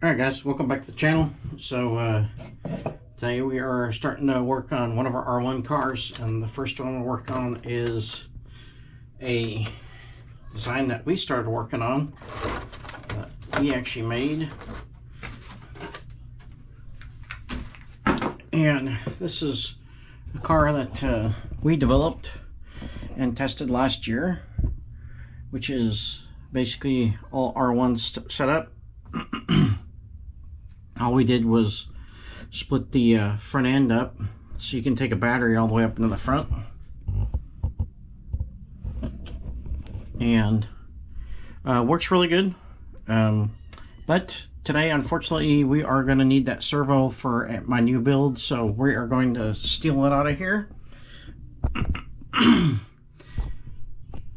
Alright guys, welcome back to the channel. So today we are starting to work on one of our R1 cars, and the first one we'll work on is a design that we started working on that we actually made. And this is a car that we developed and tested last year, which is basically all R1 set up. All we did was split the front end up so you can take a battery all the way up into the front. And works really good. But today, unfortunately, we are going to need that servo for my new build, so we are going to steal it out of here.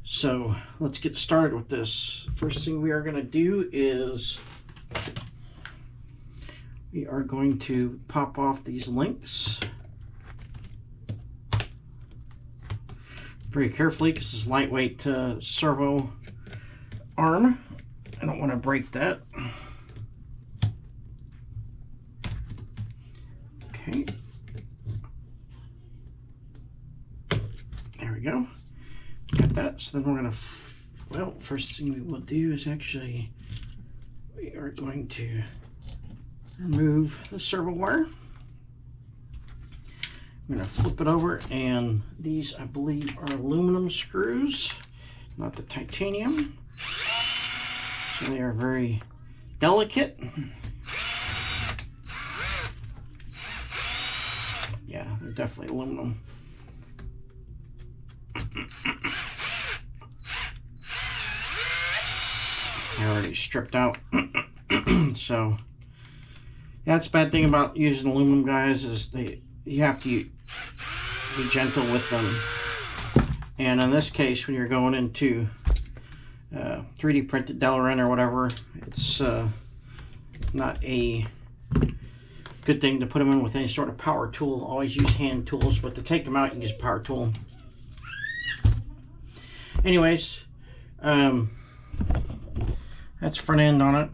So let's get started with this. First thing we are going to do is we are going to pop off these links very carefully because it's lightweight servo arm. I don't want to break that. Okay. There we go. Got that. So then we're going to, well, first thing we will do is actually, we are going to remove the servo wire. I'm going to flip it over, and these, I believe, are aluminum screws, not the titanium. So they are very delicate. Yeah, they're definitely aluminum. I already stripped out. So yeah, that's a bad thing about using aluminum, guys, is you have to be gentle with them. And in this case, when you're going into 3D printed Delrin or whatever, it's not a good thing to put them in with any sort of power tool. Always use hand tools, but to take them out, you can use a power tool. Anyways, that's front end on it.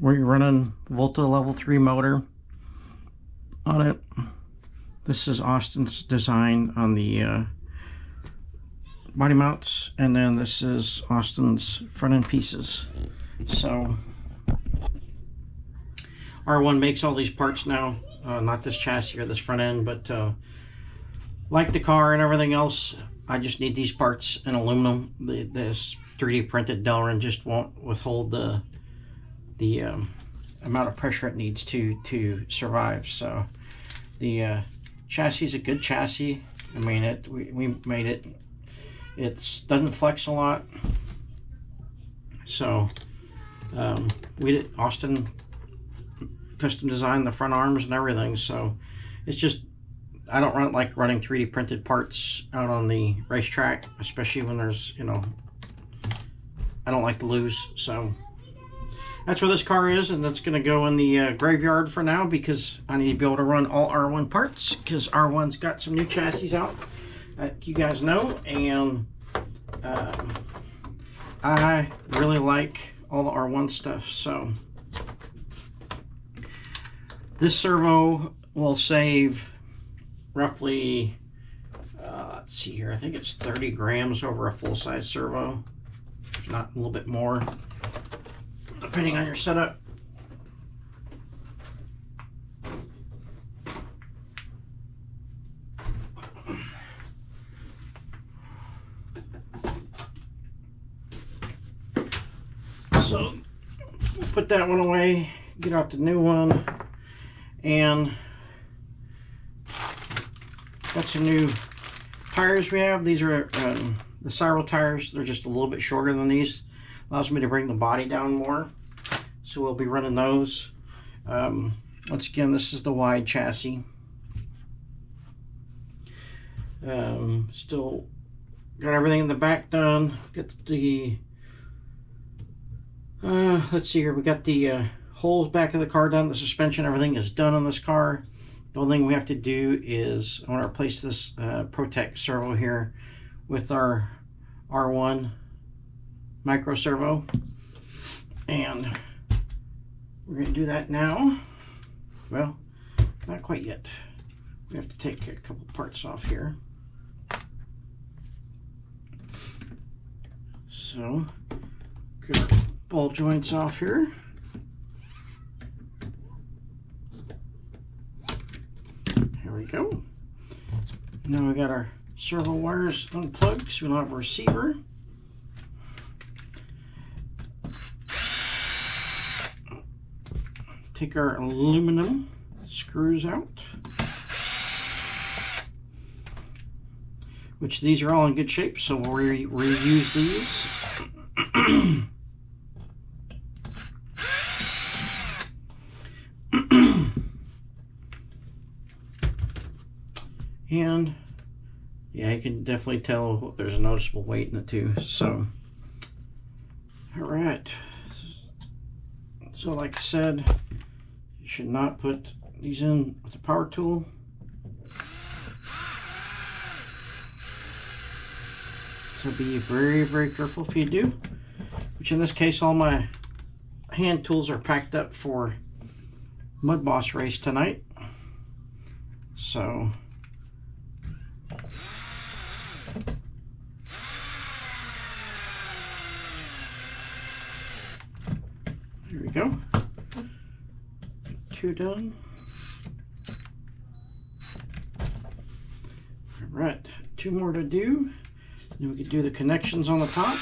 We're running Volta level 3 motor on it. This is Austin's design on the body mounts, and then this is Austin's front end pieces. So R1 makes all these parts now, not this chassis or this front end, but like the car and everything else, I just need these parts in aluminum. This 3D printed Delrin just won't withhold the amount of pressure it needs to survive. So the chassis is a good chassis. I mean, we made it. It doesn't flex a lot. So Austin custom designed the front arms and everything. So it's just, I don't like running 3D printed parts out on the racetrack, especially when there's, you know, I don't like to lose. So that's where this car is, and that's going to go in the graveyard for now because I need to be able to run all R1 parts because R1's got some new chassis out that you guys know, and I really like all the R1 stuff. So this servo will save roughly, let's see here, I think it's 30 grams over a full-size servo, if not a little bit more, depending on your setup. So we'll put that one away, get out the new one, and got some new tires we have. These are the Cyril tires. They're just a little bit shorter than these. Allows me to bring the body down more. So we'll be running those. Once again, this is the wide chassis. Still got everything in the back done. Got the, let's see here. We got the whole back of the car done. The suspension, everything is done on this car. The only thing we have to do is I want to replace this Protect servo here with our R1 micro servo, and We're going to do that now. Well, not quite yet. We have to take a couple parts off here. So, get our ball joints off here. Here we go. Now we got our servo wires unplugged, so we don't have a receiver. Take our aluminum screws out, which these are all in good shape, so we'll reuse these. And yeah, you can definitely tell there's a noticeable weight in it too. So, all right. So like I said, you should not put these in with a power tool. So be very, very careful if you do. Which in this case, all my hand tools are packed up for Mud Boss race tonight. So here we go. Two done. All right, two more to do. Then we can do the connections on the top.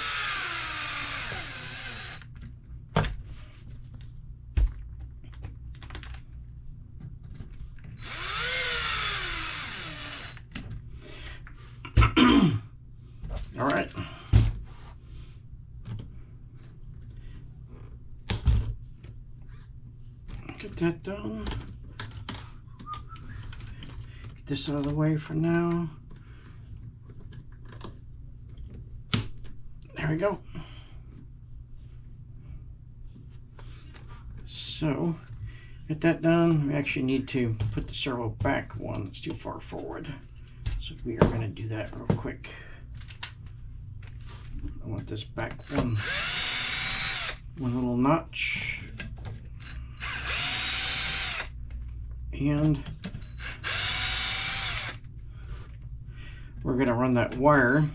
All right. Get that done. Get this out of the way for now. There we go. So, get that done. We actually need to put the servo back one that's too far forward. So we are going to do that real quick. I want this back one little notch. And we're going to run that wire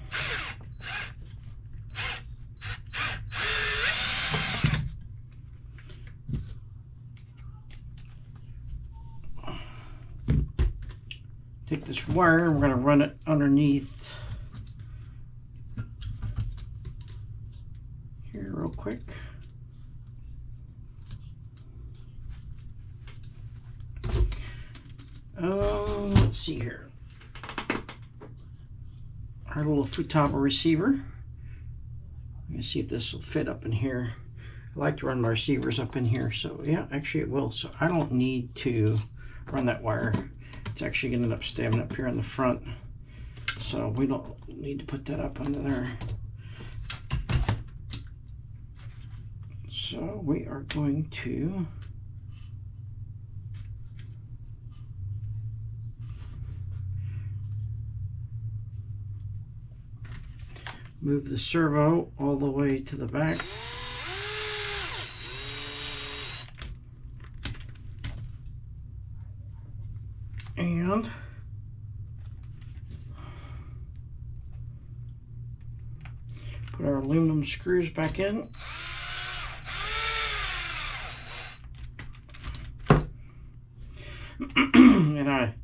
take this wire and we're going to run it underneath here real quick. Let's see here. Our little Futaba receiver. Let me see if this will fit up in here. I like to run my receivers up in here, so yeah, actually it will. So I don't need to run that wire. It's actually going to end up staying up here in the front, so we don't need to put that up under there. So we are going to move the servo all the way to the back. And put our aluminum screws back in. And I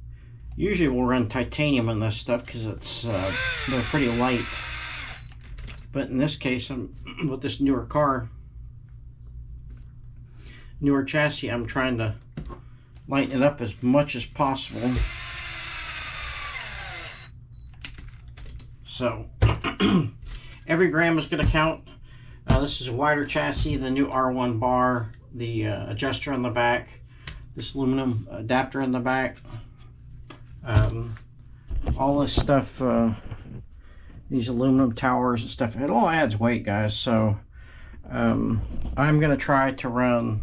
usually will run titanium on this stuff because it's they're pretty light. But in this case, I'm with this newer chassis, I'm trying to lighten it up as much as possible. So every gram is going to count. This is a wider chassis, the new R1 bar, the adjuster on the back, this aluminum adapter in the back, all this stuff, these aluminum towers and stuff, it all adds weight, guys. So I'm going to try to run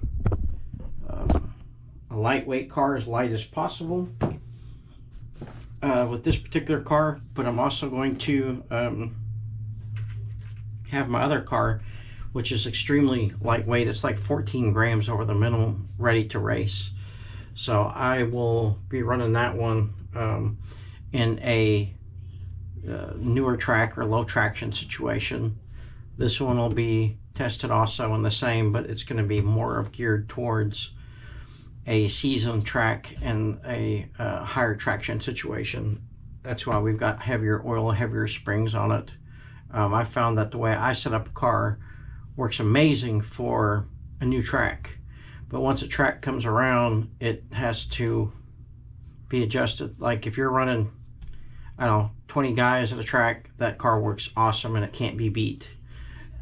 a lightweight car, as light as possible with this particular car, but I'm also going to have my other car, which is extremely lightweight. It's like 14 grams over the minimum, ready to race. So I will be running that one in a newer track or low traction situation. This one will be tested also in the same, but it's going to be more of geared towards a seasoned track and a higher traction situation. That's why we've got heavier oil, heavier springs on it. I found that the way I set up a car works amazing for a new track, but once a track comes around, it has to be adjusted. Like if you're running, I don't know, 20 guys at a track, that car works awesome and it can't be beat.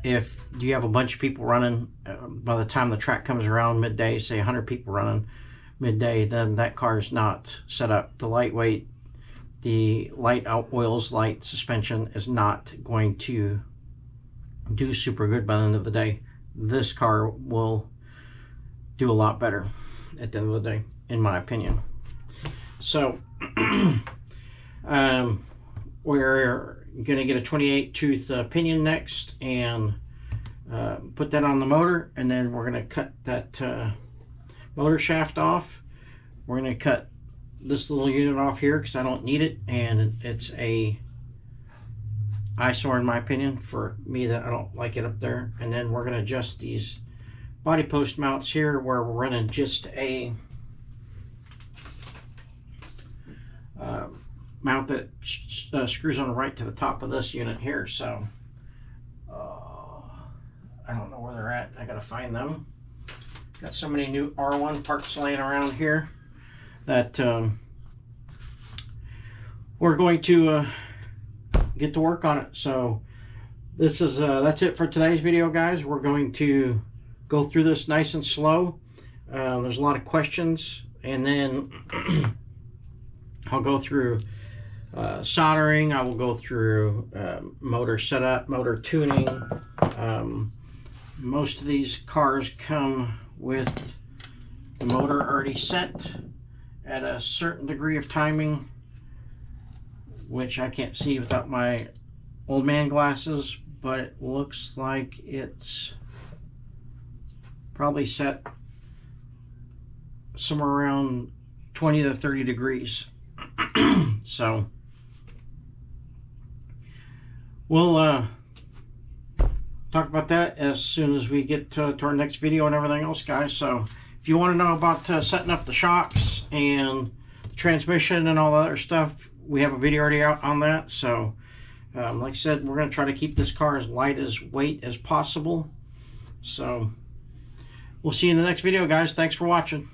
If you have a bunch of people running, by the time the track comes around midday, say 100 people running midday, then that car is not set up. The lightweight, the light out oils, light suspension is not going to do super good by the end of the day. This car will do a lot better at the end of the day, in my opinion. So we're gonna get a 28 tooth pinion next and put that on the motor, and then we're gonna cut that motor shaft off. We're gonna cut this little unit off here because I don't need it, and it's a eyesore in my opinion for me, that I don't like it up there. And then we're gonna adjust these body post mounts here, where we're running just a mount that screws on right to the top of this unit here. So I don't know where they're at. I gotta find them. Got so many new R1 parts laying around here that we're going to get to work on it. So this is that's it for today's video, guys. We're going to go through this nice and slow. There's a lot of questions, and then I'll go through soldering. I will go through motor setup, motor tuning. Most of these cars come with the motor already set at a certain degree of timing, which I can't see without my old man glasses, but it looks like it's probably set somewhere around 20 to 30 degrees. So we'll talk about that as soon as we get to our next video and everything else, guys. So if you want to know about setting up the shocks and the transmission and all the other stuff, we have a video already out on that. So like I said, we're going to try to keep this car as light as weight as possible. So we'll see you in the next video, guys. Thanks for watching.